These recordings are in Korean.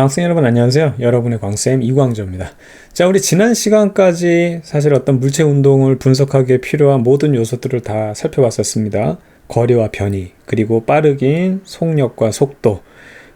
학생 여러분 안녕하세요. 여러분의 광쌤 이광조입니다. 자, 우리 지난 시간까지 사실 어떤 물체 운동을 분석하기에 필요한 모든 요소들을 다 살펴봤었습니다. 거리와 변이, 그리고 빠르긴, 속력과 속도.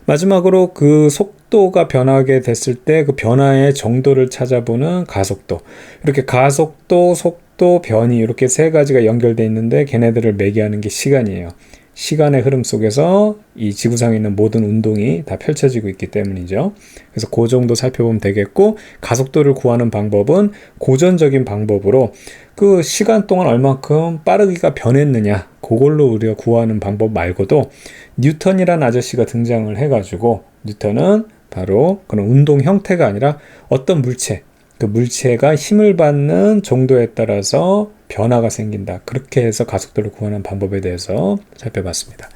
마지막으로 그 속도가 변하게 됐을 때 그 변화의 정도를 찾아보는 가속도. 이렇게 가속도, 속도, 변이 이렇게 세 가지가 연결되어 있는데 걔네들을 매개하는 게 시간이에요. 시간의 흐름 속에서 이 지구상에 있는 모든 운동이 다 펼쳐지고 있기 때문이죠. 그래서 그 정도 살펴보면 되겠고, 가속도를 구하는 방법은 고전적인 방법으로 그 시간 동안 얼만큼 빠르기가 변했느냐, 그걸로 우리가 구하는 방법 말고도 뉴턴이라는 아저씨가 등장을 해가지고, 뉴턴은 바로 그런 운동 형태가 아니라 어떤 물체, 그 물체가 힘을 받는 정도에 따라서 변화가 생긴다. 그렇게 해서 가속도를 구하는 방법에 대해서 살펴봤습니다.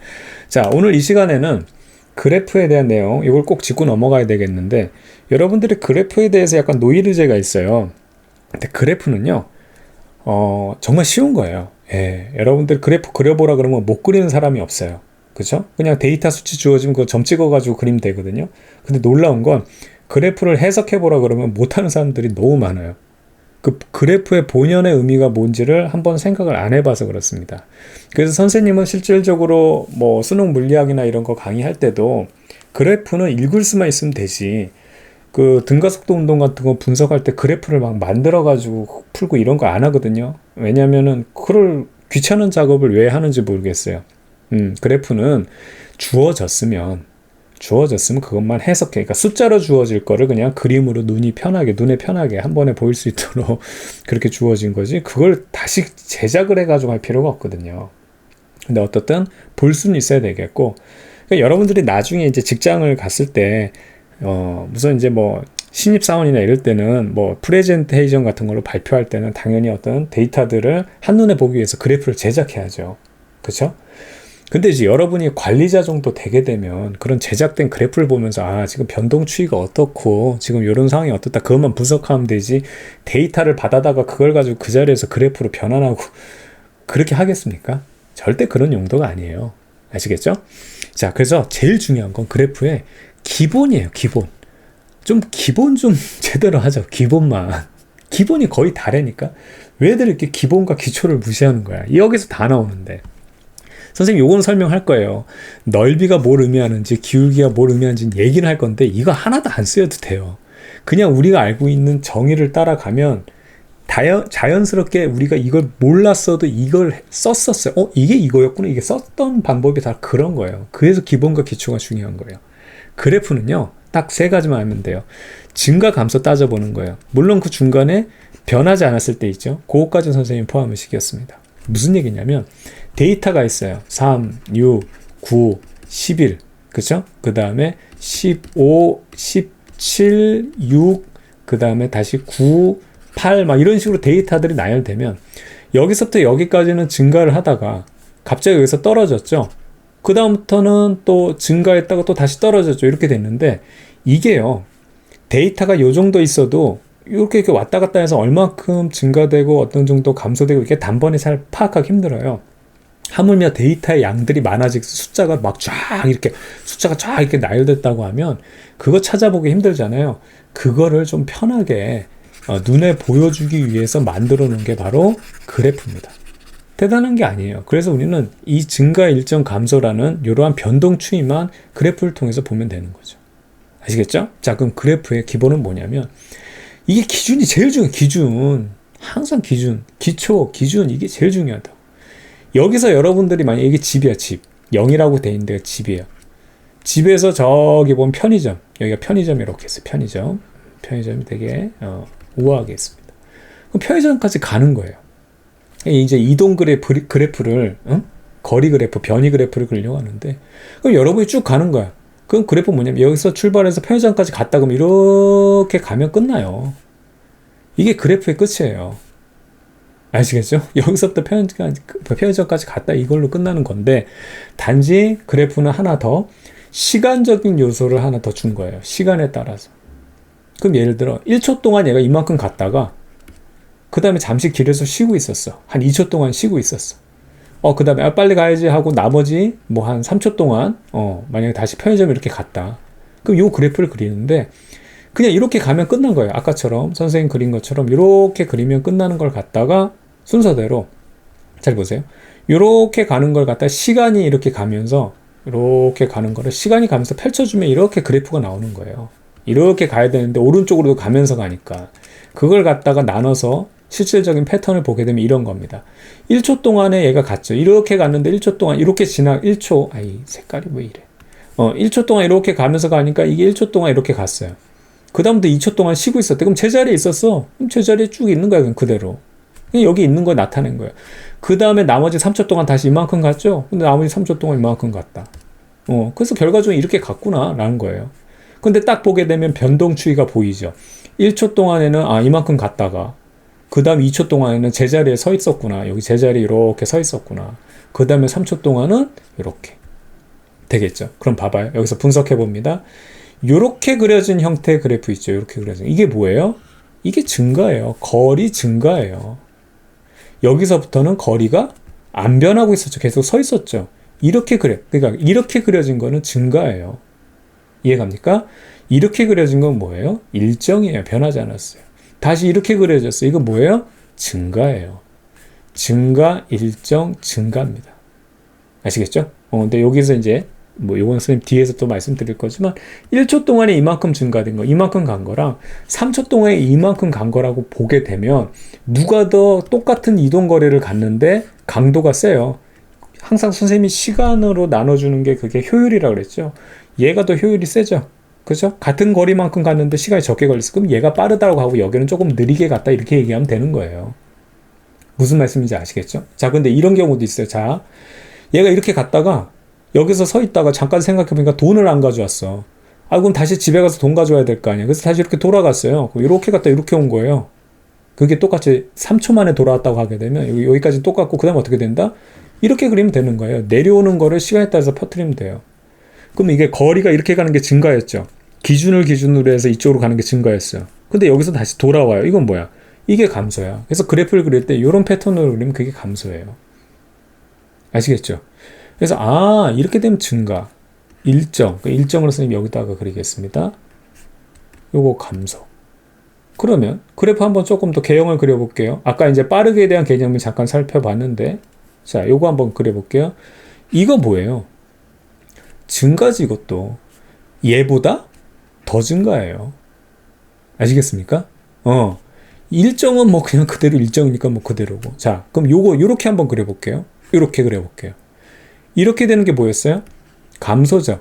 자, 오늘 이 시간에는 그래프에 대한 내용, 이걸 꼭 짚고 넘어가야 되겠는데, 여러분들이 그래프에 대해서 약간 노이로제가 있어요. 근데 그래프는요, 정말 쉬운 거예요. 예, 여러분들 그래프 그려보라 그러면 못 그리는 사람이 없어요. 그죠? 그냥 데이터 수치 주어지면 그거 점 찍어가지고 그리면 되거든요. 근데 놀라운 건 그래프를 해석해보라 그러면 못하는 사람들이 너무 많아요. 그 그래프의 본연의 의미가 뭔지를 한번 생각을 안 해봐서 그렇습니다. 그래서 선생님은 실질적으로 뭐 수능 물리학이나 이런 거 강의할 때도 그래프는 읽을 수만 있으면 되지, 그 등가속도 운동 같은 거 분석할 때 그래프를 막 만들어가지고 풀고 이런 거 안 하거든요. 왜냐면은 그걸 귀찮은 작업을 왜 하는지 모르겠어요. 그래프는 주어졌으면 그것만 해석해. 그러니까 숫자로 주어질 거를 그냥 그림으로 눈에 편하게 한 번에 보일 수 있도록 그렇게 주어진 거지, 그걸 다시 제작을 해가지고 할 필요가 없거든요. 근데 어떻든 볼 수는 있어야 되겠고, 그러니까 여러분들이 나중에 이제 직장을 갔을 때, 무슨 이제 뭐 신입사원이나 이럴 때는 뭐 프레젠테이션 같은 걸로 발표할 때는 당연히 어떤 데이터들을 한눈에 보기 위해서 그래프를 제작해야죠. 그렇죠? 근데 이제 여러분이 관리자 정도 되게 되면 그런 제작된 그래프를 보면서 지금 변동 추이가 어떻고 지금 이런 상황이 어떻다, 그것만 분석하면 되지, 데이터를 받아다가 그걸 가지고 그 자리에서 그래프로 변환하고 그렇게 하겠습니까? 절대 그런 용도가 아니에요. 아시겠죠? 자, 그래서 제일 중요한 건 그래프의 기본이에요. 기본 좀 제대로 하죠. 기본이 거의 다래니까 왜들 이렇게 기본과 기초를 무시하는 거야. 여기서 다 나오는데. 선생님 요건 설명할 거예요. 넓이가 뭘 의미하는지, 기울기가 뭘 의미하는지 얘기를 할 건데 이거 하나도 안 쓰여도 돼요. 그냥 우리가 알고 있는 정의를 따라가면 자연스럽게 우리가 이걸 몰랐어도 이걸 썼었어요. 이게 이거였구나. 이게 썼던 방법이 다 그런 거예요. 그래서 기본과 기초가 중요한 거예요. 그래프는요, 딱 세 가지만 알면 돼요. 증가 감소 따져보는 거예요. 물론 그 중간에 변하지 않았을 때 있죠. 그것까지 선생님 포함을 시켰습니다. 무슨 얘기냐면 데이터가 있어요. 3, 6, 9, 11, 그쵸? 그 다음에 15, 17, 6, 그 다음에 다시 9, 8, 막 이런 식으로 데이터들이 나열되면 여기서부터 여기까지는 증가를 하다가 갑자기 여기서 떨어졌죠. 그 다음부터는 또 증가했다가 또 다시 떨어졌죠. 이렇게 됐는데 이게요, 데이터가 요 정도 있어도 이렇게 왔다 갔다 해서 얼마큼 증가되고 어떤 정도 감소되고 이렇게 단번에 잘 파악하기 힘들어요. 하물며 데이터의 양들이 많아지고 숫자가 이렇게 나열됐다고 하면 그거 찾아보기 힘들잖아요. 그거를 좀 편하게 눈에 보여주기 위해서 만들어 놓은 게 바로 그래프입니다. 대단한 게 아니에요. 그래서 우리는 이 증가 일정 감소라는 이러한 변동 추이만 그래프를 통해서 보면 되는 거죠. 아시겠죠? 자, 그럼 그래프의 기본은 뭐냐면 이게 기준이 제일 중요해요. 항상 기초, 기준, 이게 제일 중요하다. 여기서 여러분들이 만약에 이게 집이야, 집. 0이라고 돼 있는 데가 집이에요. 집에서 저기 보면 편의점. 여기가 편의점 이렇게 했어요. 편의점이 되게 우아하게 했습니다. 그럼 편의점까지 가는 거예요. 이제 이동 그래프를, 거리 그래프, 변이 그래프를 그리려고 하는데, 그럼 여러분이 쭉 가는 거야. 그럼 그래프 뭐냐면 여기서 출발해서 편의점까지 갔다 그러면 이렇게 가면 끝나요. 이게 그래프의 끝이에요. 아시겠죠? 여기서부터 편의점까지 갔다 이걸로 끝나는 건데, 단지 그래프는 하나 더 시간적인 요소를 하나 더 준 거예요. 시간에 따라서. 그럼 예를 들어 1초 동안 얘가 이만큼 갔다가 그 다음에 잠시 길에서 쉬고 있었어. 한 2초 동안 쉬고 있었어. 그 다음에 빨리 가야지 하고 나머지 뭐 한 3초 동안 만약에 다시 편의점 이렇게 갔다. 그럼 요 그래프를 그리는데 그냥 이렇게 가면 끝난 거예요. 아까처럼 선생님 그린 것처럼 이렇게 그리면 끝나는 걸 갖다가 순서대로 잘 보세요. 이렇게 가는 걸 갖다 시간이 이렇게 가면서 이렇게 가는 거를 시간이 가면서 펼쳐주면 이렇게 그래프가 나오는 거예요. 이렇게 가야 되는데 오른쪽으로도 가면서 가니까 그걸 갖다가 나눠서 실질적인 패턴을 보게 되면 이런 겁니다. 1초 동안에 얘가 갔죠. 이렇게 갔는데 1초 동안 이렇게 지나 1초 아이 색깔이 왜 이래 1초 동안 이렇게 가면서 가니까 이게 1초 동안 이렇게 갔어요. 그 다음부터 2초 동안 쉬고 있었대. 그럼 제자리에 있었어. 그럼 제자리에 쭉 있는 거야. 그냥 그대로. 그냥 여기 있는 거 나타낸 거예요. 그 다음에 나머지 3초 동안 다시 이만큼 갔죠? 근데 나머지 3초 동안 이만큼 갔다. 그래서 결과적으로 이렇게 갔구나. 라는 거예요. 근데 딱 보게 되면 변동 추이가 보이죠? 1초 동안에는 이만큼 갔다가 그 다음 2초 동안에는 제자리에 서 있었구나. 여기 제자리에 이렇게 서 있었구나. 그 다음에 3초 동안은 이렇게. 되겠죠? 그럼 봐봐요. 여기서 분석해 봅니다. 요렇게 그려진 형태의 그래프 있죠? 이렇게 그려진. 이게 뭐예요? 이게 증가예요. 거리 증가예요. 여기서부터는 거리가 안 변하고 있었죠. 계속 서 있었죠. 이렇게 그러니까 이렇게 그려진 거는 증가예요. 이해갑니까? 이렇게 그려진 건 뭐예요? 일정이에요. 변하지 않았어요. 다시 이렇게 그려졌어요. 이건 뭐예요? 증가예요. 증가, 일정, 증가입니다. 아시겠죠? 근데 여기서 이제 요건 선생님 뒤에서 또 말씀드릴 거지만 1초 동안에 이만큼 증가된 거, 이만큼 간 거랑 3초 동안에 이만큼 간 거라고 보게 되면 누가 더 똑같은 이동 거리를 갔는데 강도가 세요. 항상 선생님이 시간으로 나눠주는 게 그게 효율이라고 그랬죠. 얘가 더 효율이 세죠. 그죠? 같은 거리만큼 갔는데 시간이 적게 걸렸어. 그럼 얘가 빠르다고 하고 여기는 조금 느리게 갔다 이렇게 얘기하면 되는 거예요. 무슨 말씀인지 아시겠죠? 자, 근데 이런 경우도 있어요. 자, 얘가 이렇게 갔다가 여기서 서 있다가 잠깐 생각해보니까 돈을 안 가져왔어. 그럼 다시 집에 가서 돈 가져와야 될 거 아니야. 그래서 다시 이렇게 돌아갔어요. 이렇게 갔다 이렇게 온 거예요. 그게 똑같이 3초 만에 돌아왔다고 하게 되면 여기까지 똑같고 그 다음 어떻게 된다? 이렇게 그리면 되는 거예요. 내려오는 거를 시간에 따라서 퍼뜨리면 돼요. 그럼 이게 거리가 이렇게 가는 게 증가였죠. 기준으로 해서 이쪽으로 가는 게 증가였어요. 근데 여기서 다시 돌아와요. 이건 뭐야? 이게 감소야. 그래서 그래프를 그릴 때 이런 패턴으로 그리면 그게 감소예요. 아시겠죠? 그래서 이렇게 되면 증가, 일정, 일정으로 선생님 여기다가 그리겠습니다. 요거 감소. 그러면 그래프 한번 조금 더 개형을 그려볼게요. 아까 이제 빠르게에 대한 개념을 잠깐 살펴봤는데 자, 요거 한번 그려볼게요. 이거 뭐예요? 증가지 이것도. 얘보다 더 증가해요. 아시겠습니까? 일정은 뭐 그냥 그대로 일정이니까 뭐 그대로고. 자, 그럼 요렇게 한번 그려볼게요. 요렇게 그려볼게요. 이렇게 되는 게 뭐였어요? 감소죠.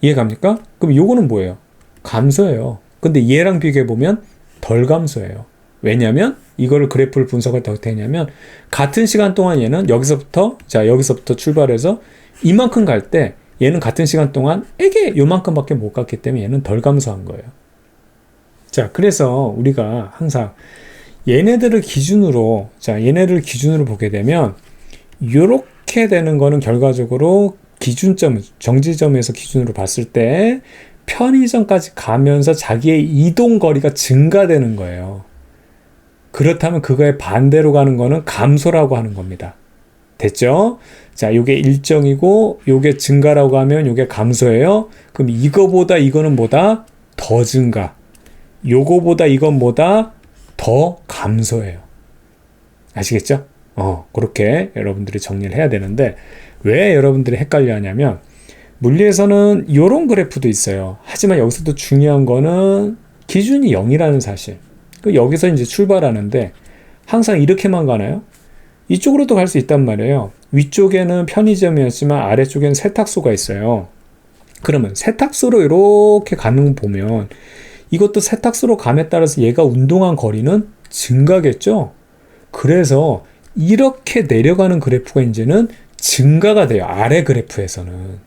이해 갑니까? 그럼 요거는 뭐예요? 감소예요. 근데 얘랑 비교해보면 덜 감소해요. 왜냐면 이거를 그래프를 분석을 어떻게 했냐면 같은 시간 동안 얘는 여기서부터 출발해서 이만큼 갈 때 얘는 같은 시간 동안 요만큼밖에 못 갔기 때문에 얘는 덜 감소한 거예요. 자, 그래서 우리가 항상 얘네들을 기준으로 보게 되면 요렇게 되는 거는 결과적으로 정지점에서 기준으로 봤을 때 편의점까지 가면서 자기의 이동 거리가 증가되는 거예요. 그렇다면 그거에 반대로 가는 거는 감소라고 하는 겁니다. 됐죠? 자, 요게 일정이고 요게 증가라고 하면 요게 감소예요. 그럼 이거는 뭐다? 더 증가. 요거보다 이건 뭐다? 더 감소예요. 아시겠죠? 그렇게 여러분들이 정리를 해야 되는데 왜 여러분들이 헷갈려 하냐면 물리에서는 이런 그래프도 있어요. 하지만 여기서도 중요한 거는 기준이 0이라는 사실. 여기서 이제 출발하는데 항상 이렇게만 가나요? 이쪽으로도 갈 수 있단 말이에요. 위쪽에는 편의점이었지만 아래쪽에는 세탁소가 있어요. 그러면 세탁소로 이렇게 가는 거 보면 이것도 세탁소로 감에 따라서 얘가 운동한 거리는 증가겠죠? 그래서 이렇게 내려가는 그래프가 이제는 증가가 돼요. 아래 그래프에서는.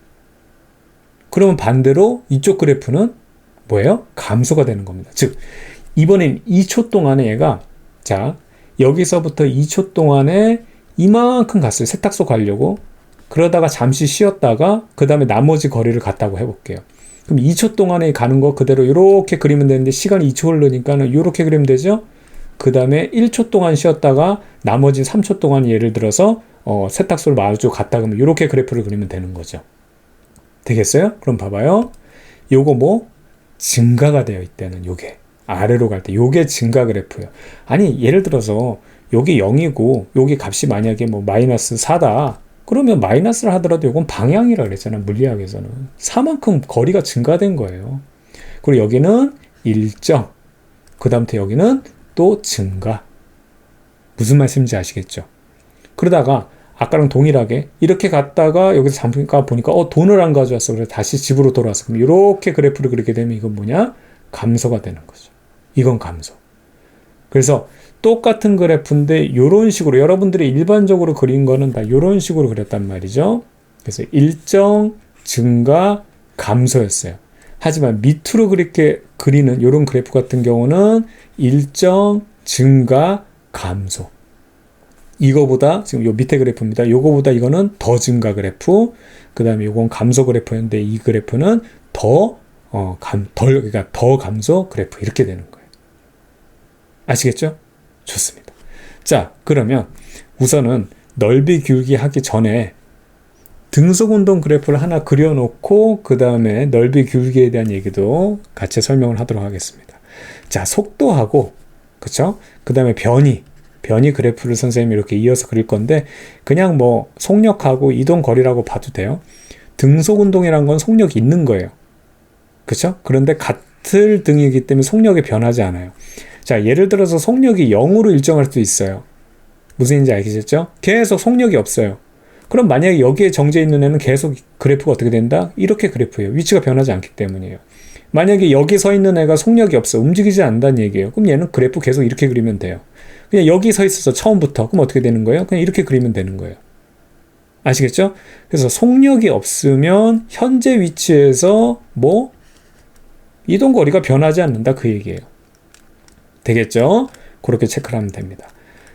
그러면 반대로 이쪽 그래프는 뭐예요? 감소가 되는 겁니다. 즉, 이번엔 2초 동안에 얘가 여기서부터 2초 동안에 이만큼 갔어요. 세탁소 가려고. 그러다가 잠시 쉬었다가 그 다음에 나머지 거리를 갔다고 해볼게요. 그럼 2초 동안에 가는 거 그대로 이렇게 그리면 되는데 시간이 2초 흐르니까는 이렇게 그리면 되죠? 그 다음에 1초 동안 쉬었다가 나머지 3초 동안 예를 들어서 세탁소를 마주 갔다 그러면 이렇게 그래프를 그리면 되는 거죠. 되겠어요? 그럼 봐봐요. 요거 증가가 되어 있다는 요게 아래로 갈 때 요게 증가 그래프예요. 아니 예를 들어서 요게 0이고 요게 값이 만약에 뭐 마이너스 4다. 그러면 마이너스를 하더라도 요건 방향이라 그랬잖아. 물리학에서는. 4만큼 거리가 증가된 거예요. 그리고 여기는 일정. 그 다음부터 여기는 또 증가. 무슨 말씀인지 아시겠죠? 그러다가 아까랑 동일하게 이렇게 갔다가 여기서 잠깐 보니까 돈을 안 가져왔어. 그래서 다시 집으로 돌아왔어. 그럼 이렇게 그래프를 그리게 되면 이건 뭐냐? 감소가 되는 거죠. 이건 감소. 그래서 똑같은 그래프인데 이런 식으로 여러분들이 일반적으로 그린 거는 다 이런 식으로 그렸단 말이죠. 그래서 일정, 증가, 감소였어요. 하지만 밑으로 그렇게 그리는 이런 그래프 같은 경우는 일정, 증가, 감소. 이거보다 지금 요 밑에 그래프입니다. 요거보다 이거는 더 증가 그래프. 그 다음에 요건 감소 그래프였는데 이 그래프는 그러니까 더 감소 그래프 이렇게 되는 거예요. 아시겠죠? 좋습니다. 자, 그러면 우선은 넓이 기울기 하기 전에 등속운동 그래프를 하나 그려놓고 그 다음에 넓이 기울기에 대한 얘기도 같이 설명을 하도록 하겠습니다. 자, 속도하고 그쵸? 그 다음에 변이 그래프를 선생님이 이렇게 이어서 그릴 건데 그냥 뭐 속력하고 이동 거리라고 봐도 돼요. 등속 운동이란 건 속력이 있는 거예요. 그렇죠? 그런데 같은 등이기 때문에 속력이 변하지 않아요. 자, 예를 들어서 속력이 0으로 일정할 수도 있어요. 무슨 얘기인지 알겠죠? 계속 속력이 없어요. 그럼 만약에 여기에 정제 있는 애는 계속 그래프가 어떻게 된다? 이렇게 그래프예요. 위치가 변하지 않기 때문이에요. 만약에 여기 서 있는 애가 속력이 없어. 움직이지 않는다는 얘기예요. 그럼 얘는 그래프 계속 이렇게 그리면 돼요. 그냥 여기 서 있어서 처음부터. 그럼 어떻게 되는 거예요? 그냥 이렇게 그리면 되는 거예요. 아시겠죠? 그래서 속력이 없으면 현재 위치에서 뭐 이동거리가 변하지 않는다 그 얘기예요. 되겠죠? 그렇게 체크를 하면 됩니다.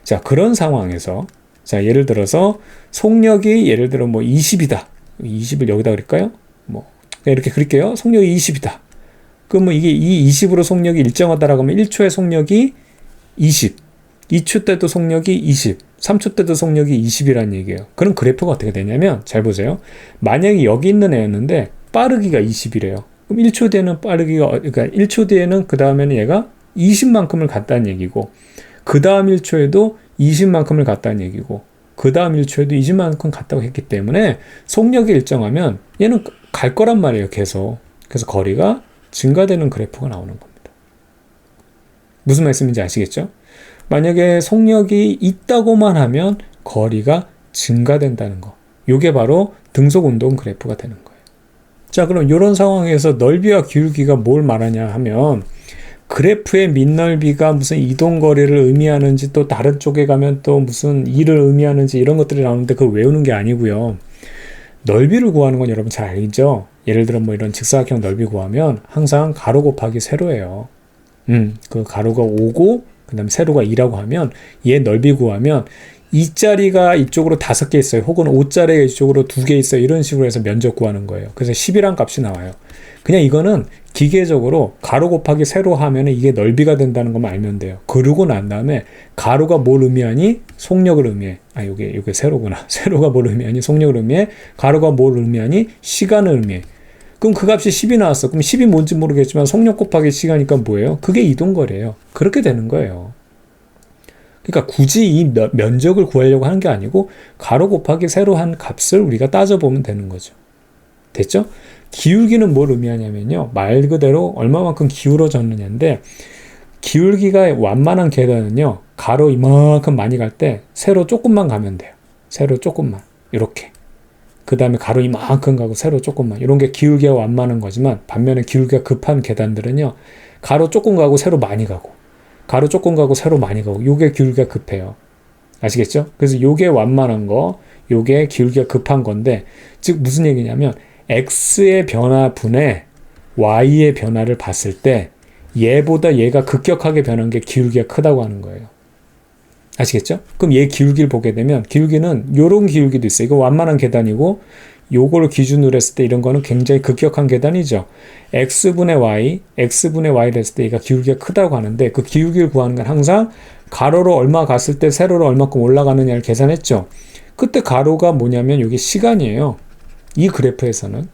자, 그런 상황에서 자, 예를 들어서 속력이 예를 들어 뭐 20이다. 20을 여기다 그릴까요? 뭐 이렇게 그릴게요. 속력이 20이다. 그러면 이게 이 20으로 속력이 일정하다라고 하면 1초의 속력이 20, 2초 때도 속력이 20, 3초 때도 속력이 20이라는 얘기예요. 그럼 그래프가 어떻게 되냐면 잘 보세요. 만약에 여기 있는 애였는데 빠르기가 20이래요. 그럼 1초 뒤에는 그러니까 1초 뒤에는 그 다음에는 얘가 20만큼을 갔다는 얘기고 그 다음 1초에도 20만큼을 갔다는 얘기고 그 다음 1초에도 20만큼 갔다고 했기 때문에 속력이 일정하면 얘는 갈 거란 말이에요. 계속. 그래서 거리가 증가되는 그래프가 나오는 겁니다. 무슨 말씀인지 아시겠죠? 만약에 속력이 있다고만 하면 거리가 증가된다는 거. 이게 바로 등속운동 그래프가 되는 거예요. 자, 그럼 이런 상황에서 넓이와 기울기가 뭘 말하냐 하면 그래프의 밑넓이가 무슨 이동거리를 의미하는지 또 다른 쪽에 가면 또 무슨 일을 의미하는지 이런 것들이 나오는데 그걸 외우는 게 아니고요. 넓이를 구하는 건 여러분 잘 알죠? 예를 들어 뭐 이런 직사각형 넓이 구하면 항상 가로 곱하기 세로예요. 그 가로가 5고 그 다음에 세로가 2라고 하면 얘 넓이 구하면 2짜리가 이쪽으로 5개 있어요. 혹은 5짜리가 이쪽으로 2개 있어요. 이런 식으로 해서 면적 구하는 거예요. 그래서 10이란 값이 나와요. 그냥 이거는 기계적으로 가로 곱하기 세로 하면 이게 넓이가 된다는 것만 알면 돼요. 그러고 난 다음에 가로가 뭘 의미하니? 속력을 의미해. 요게 세로구나. 세로가 뭘 의미하니? 속력을 의미해. 가로가 뭘 의미하니? 시간을 의미해. 그럼 그 값이 10이 나왔어. 그럼 10이 뭔지 모르겠지만 속력 곱하기 시간이니까 뭐예요? 그게 이동거리예요. 그렇게 되는 거예요. 그러니까 굳이 이 면적을 구하려고 하는 게 아니고 가로 곱하기 세로 한 값을 우리가 따져보면 되는 거죠. 됐죠? 기울기는 뭘 의미하냐면요. 말 그대로 얼마만큼 기울어졌느냐인데 기울기가 완만한 계단은요. 가로 이만큼 많이 갈 때 세로 조금만 가면 돼요. 세로 조금만. 이렇게. 그 다음에 가로 이만큼 가고 세로 조금만. 이런 게 기울기가 완만한 거지만 반면에 기울기가 급한 계단들은요. 가로 조금 가고 세로 많이 가고 가로 조금 가고 세로 많이 가고 요게 기울기가 급해요. 아시겠죠? 그래서 요게 완만한 거 요게 기울기가 급한 건데 즉 무슨 얘기냐면 x의 변화분의 y의 변화를 봤을 때 얘보다 얘가 급격하게 변한 게 기울기가 크다고 하는 거예요. 아시겠죠? 그럼 얘 기울기를 보게 되면 기울기는 요런 기울기도 있어요. 이거 완만한 계단이고 요거를 기준으로 했을 때 이런 거는 굉장히 급격한 계단이죠. x분의 y를 했을 때 얘가 기울기가 크다고 하는데 그 기울기를 구하는 건 항상 가로로 얼마 갔을 때 세로로 얼마큼 올라가느냐를 계산했죠. 그때 가로가 뭐냐면 이게 시간이에요. 이 그래프에서는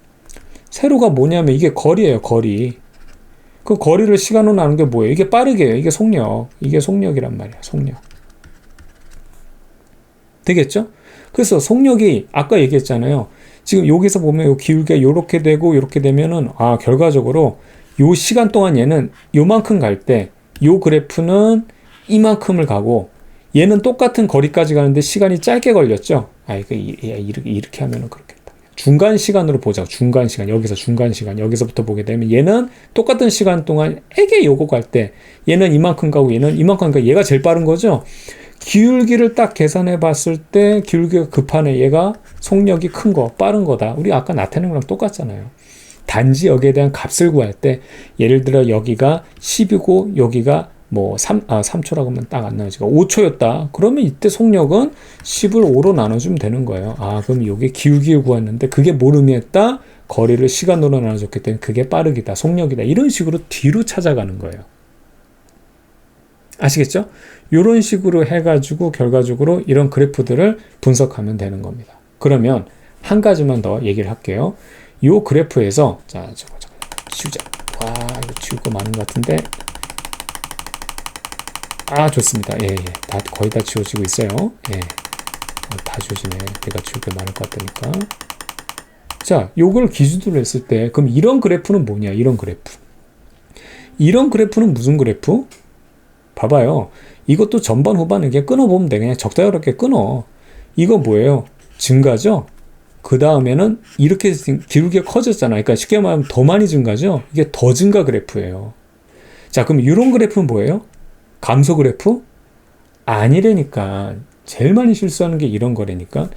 세로가 뭐냐면 이게 거리예요. 거리. 그 거리를 시간으로 나누는 게 뭐예요? 이게 빠르게요. 이게 속력. 이게 속력이란 말이야. 속력. 되겠죠? 그래서 속력이 아까 얘기했잖아요. 지금 여기서 보면 요 기울기가 요렇게 되고 요렇게 되면은 결과적으로 요 시간 동안 얘는 요만큼 갈 때 요 그래프는 이만큼을 가고 얘는 똑같은 거리까지 가는데 시간이 짧게 걸렸죠? 이렇게 하면은 그렇겠다. 중간 시간으로 보자. 중간 시간. 여기서 중간 시간. 여기서부터 보게 되면 얘는 똑같은 시간 동안 에게 요거 갈 때 얘는 이만큼 가고 얘는 이만큼 가니까 얘가 제일 빠른 거죠? 기울기를 딱 계산해 봤을 때 기울기가 급하네. 얘가 속력이 큰 거, 빠른 거다. 우리 아까 나타낸 거랑 똑같잖아요. 단지 여기에 대한 값을 구할 때 예를 들어 여기가 10이고 여기가 뭐 3초라고 하면 딱 안 나오지. 5초였다. 그러면 이때 속력은 10을 5로 나눠주면 되는 거예요. 그럼 이게 기울기를 구했는데 그게 뭘 의미했다? 거리를 시간으로 나눠줬기 때문에 그게 빠르기다. 속력이다. 이런 식으로 뒤로 찾아가는 거예요. 아시겠죠? 이런 식으로 해가지고 결과적으로 이런 그래프들을 분석하면 되는 겁니다. 그러면 한 가지만 더 얘기를 할게요. 이 그래프에서 저거 치우자. 이거 치울 거 많은 것 같은데. 좋습니다. 예. 거의 다 지워지고 있어요. 예. 다 지워지네. 내가 지울 게 많을 것 같다니까. 자, 요걸 기준으로 했을 때, 그럼 이런 그래프는 뭐냐? 이런 그래프. 이런 그래프는 무슨 그래프? 봐봐요. 이것도 전반, 후반 이렇게 끊어보면 돼. 그냥 적당하게 끊어. 이거 뭐예요? 증가죠? 그 다음에는 이렇게 기울기가 커졌잖아요. 그러니까 쉽게 말하면 더 많이 증가죠? 이게 더 증가 그래프예요. 자, 그럼 이런 그래프는 뭐예요? 감소 그래프? 아니라니까. 제일 많이 실수하는 게 이런 거라니까.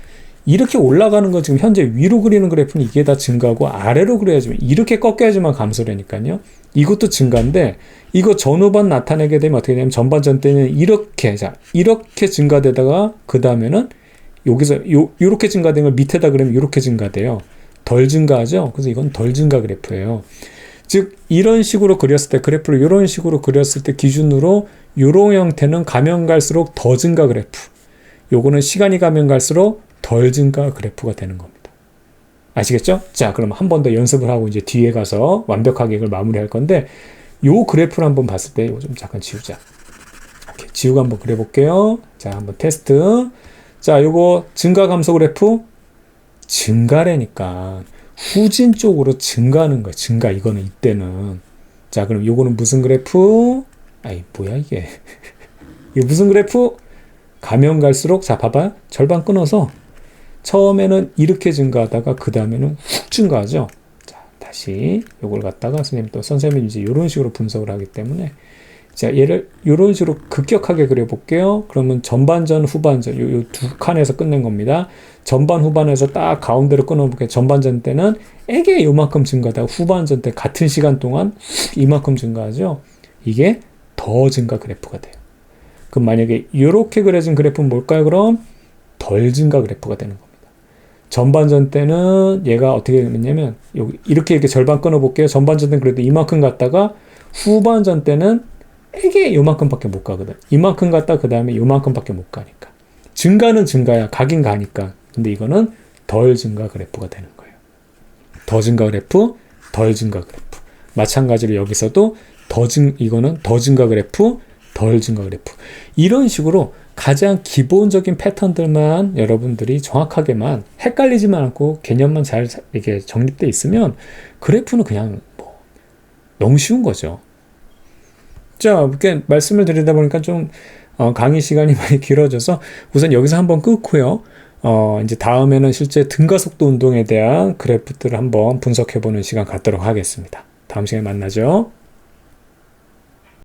이렇게 올라가는 거 지금 현재 위로 그리는 그래프는 이게 다 증가고 아래로 그려야지만 이렇게 꺾여야지만 감소라니까요. 이것도 증가인데 이거 전후반 나타내게 되면 어떻게 되냐면 전반 전 때는 이렇게 증가되다가 그 다음에는 여기서 요렇게 증가된 걸 밑에다 그러면 요렇게 증가돼요. 덜 증가하죠. 그래서 이건 덜 증가 그래프예요. 즉 이런 식으로 그렸을 때 그래프를 이런 식으로 그렸을 때 기준으로 요런 형태는 가면 갈수록 더 증가 그래프. 요거는 시간이 가면 갈수록 덜 증가 그래프가 되는 겁니다. 아시겠죠? 자, 그럼 한 번 더 연습을 하고 이제 뒤에 가서 완벽하게 이걸 마무리할 건데 요 그래프를 한번 봤을 때 이거 좀 잠깐 지우자. 이렇게 지우고 한번 그려볼게요. 자, 한번 테스트. 자, 요거 증가 감소 그래프 증가라니까 후진 쪽으로 증가하는 거야. 증가 이거는 이때는. 자, 그럼 요거는 무슨 그래프? 뭐야 이게? 이게 무슨 그래프? 가면 갈수록 자 봐봐요. 절반 끊어서 처음에는 이렇게 증가하다가 그 다음에는 훅 증가하죠. 자, 다시 요걸 갖다가 선생님이 이제 이런 식으로 분석을 하기 때문에 자, 얘를 이런 식으로 급격하게 그려볼게요. 그러면 전반전, 후반전 요 두 칸에서 끝낸 겁니다. 전반, 후반에서 딱 가운데로 끊어볼게요. 전반전 때는 애게 요만큼 증가하다가 후반전 때 같은 시간 동안 이만큼 증가하죠. 이게 더 증가 그래프가 돼요. 그럼 만약에 이렇게 그려진 그래프는 뭘까요? 그럼 덜 증가 그래프가 되는 겁니다. 전반전 때는 얘가 어떻게 되냐면 이렇게 절반 끊어볼게요. 전반전 때는 그래도 이만큼 갔다가 후반전 때는 이게 요만큼밖에 못 가거든. 이만큼 갔다 그 다음에 요만큼밖에 못 가니까. 증가는 증가야. 가긴 가니까. 근데 이거는 덜 증가 그래프가 되는 거예요. 더 증가 그래프, 덜 증가 그래프. 마찬가지로 여기서도 이거는 더 증가 그래프, 덜 증가 그래프. 이런 식으로 가장 기본적인 패턴들만 여러분들이 정확하게만 헷갈리지만 않고 개념만 잘 이렇게 정립되어 있으면 그래프는 그냥 너무 쉬운 거죠. 자, 이렇게 말씀을 드리다 보니까 좀 강의 시간이 많이 길어져서 우선 여기서 한번 끊고요. 이제 다음에는 실제 등가속도 운동에 대한 그래프들을 한번 분석해보는 시간 갖도록 하겠습니다. 다음 시간에 만나죠.